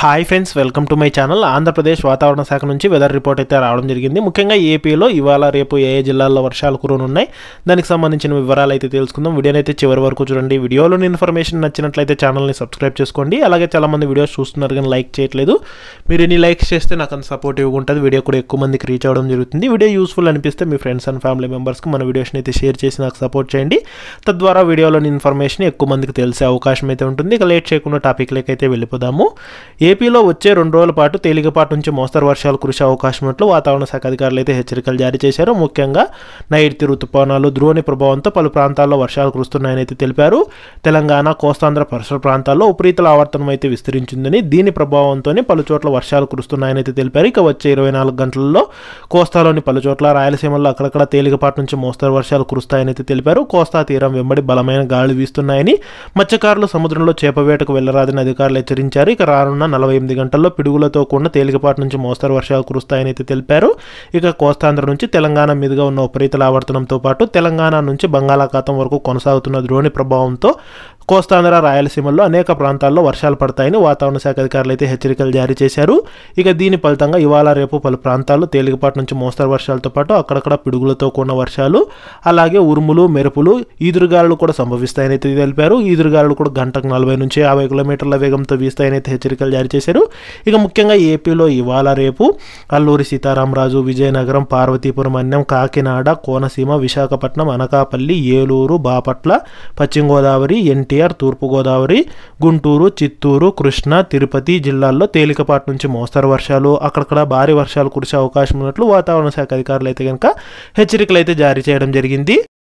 Hi friends, welcome to my channel. Andhra Pradesh వాతావరణ శాఖ నుంచి వెదర్ రిపోర్ట్ అయితే రావడం జరిగింది. ముఖ్యంగా ఏపీలో ఇవాళ రేపు ఏ జిల్లాల్లో వర్షాలు కురనున్నాయి, దానికి సంబంధించిన వివరాలు అయితే తెలుసుకుందాం. వీడియోని అయితే చివరి వరకు చూడండి. వీడియోలోని ఇన్ఫర్మేషన్ నచ్చినట్లయితే ఛానల్ని సబ్స్క్రైబ్ చేసుకోండి. అలాగే చాలామంది వీడియోస్ చూస్తున్నారు కానీ లైక్ చేయట్లేదు. మీరు ఎన్ని లైక్స్ చేస్తే నాకు అంత సపోర్టివ్గా ఉంటుంది. వీడియో కూడా ఎక్కువ మందికి రీచ్ అవ్వడం జరుగుతుంది. వీడియో యూస్ఫుల్ అనిపిస్తే మీ ఫ్రెండ్స్ అండ్ ఫ్యామిలీ మెంబర్స్కి మన వీడియోస్ని అయితే షేర్ చేసి నాకు సపోర్ట్ చేయండి. తద్వారా వీడియోలోని ఇన్ఫర్మేషన్ ఎక్కువ మందికి తెలిసే అవకాశం అయితే ఉంటుంది. ఇక లేట్ చేయకుండా టాపిక్లోకి అయితే వెళ్ళిపోదాము. ఏపీలో వచ్చే 2 రోజుల పాటు తేలికపాటి నుంచి మోస్తరు వర్షాలు కురిసే అవకాశం ఉన్నట్లు వాతావరణ శాఖ అధికారులు అయితే హెచ్చరికలు జారీ చేశారు. ముఖ్యంగా నైరుతి రుతుపవనాలు ద్రోణి ప్రభావంతో పలు ప్రాంతాల్లో వర్షాలు కురుస్తున్నాయని అయితే తెలిపారు. తెలంగాణ, కోస్తాంధ్ర పరిసర ప్రాంతాల్లో ఉపరితల ఆవర్తనం అయితే విస్తరించిందని, దీని ప్రభావంతోనే పలు చోట్ల వర్షాలు కురుస్తున్నాయని అయితే తెలిపారు. ఇక వచ్చే 24 గంటలలో కోస్తాలోని పలు చోట్ల, రాయలసీమలో అక్కడక్కడ తేలికపాటి నుంచి మోస్తరు వర్షాలు కురుస్తాయని అయితే తెలిపారు. కోస్తా తీరం వెంబడి బలమైన గాలులు వీస్తున్నాయని, మత్స్యకారులు సముద్రంలో చేపవేటకు వెళ్లరాదని అధికారులు హెచ్చరించారు. ఇక రానున్న 48 గంటల్లో పిడుగులతో కూడిన తేలికపాటి నుంచి మోస్తరు వర్షాలు కురుస్తాయని అయితే తెలిపారు. ఇక కోస్తాంధ్ర నుంచి తెలంగాణ మీదుగా ఉన్న ఉపరితల ఆవర్తనంతో పాటు తెలంగాణ నుంచి బంగాళాఖాతం వరకు కొనసాగుతున్న ద్రోణి ప్రభావంతో కోస్తాంధ్ర, రాయలసీమల్లో అనేక ప్రాంతాల్లో వర్షాలు పడతాయని వాతావరణ శాఖ అధికారులు అయితే హెచ్చరికలు జారీ చేశారు. ఇక దీని ఫలితంగా ఇవాళ రేపు పలు ప్రాంతాల్లో తేలికపాటి నుంచి మోస్తరు వర్షాలతో పాటు అక్కడక్కడ పిడుగులతో కూడిన వర్షాలు, అలాగే ఉరుములు, మెరుపులు, ఈదురుగాలులు కూడా సంభవిస్తాయని అయితే తెలిపారు. ఈదురుగాలులు కూడా గంటకు 40 నుంచి 50 కిలోమీటర్ల వేగంతో వీస్తాయని అయితే హెచ్చరికలు జారీ చేశారు. ఇక ముఖ్యంగా ఏపీలో ఇవాళ రేపు అల్లూరి సీతారామరాజు, విజయనగరం, పార్వతీపురం, అన్యం, కాకినాడ, కోనసీమ, విశాఖపట్నం, అనకాపల్లి, ఏలూరు, బాపట్ల, పశ్చిమ గోదావరి, ఎన్టీఆర్, తూర్పుగోదావరి, గుంటూరు, చిత్తూరు, కృష్ణా, తిరుపతి జిల్లాల్లో తేలికపాటి నుంచి మోస్తరు వర్షాలు, అక్కడక్కడ భారీ వర్షాలు కురిసే అవకాశం ఉన్నట్లు వాతావరణ శాఖ అధికారులు అయితే కనుక హెచ్చరికలు అయితే జారీ చేయడం జరిగింది.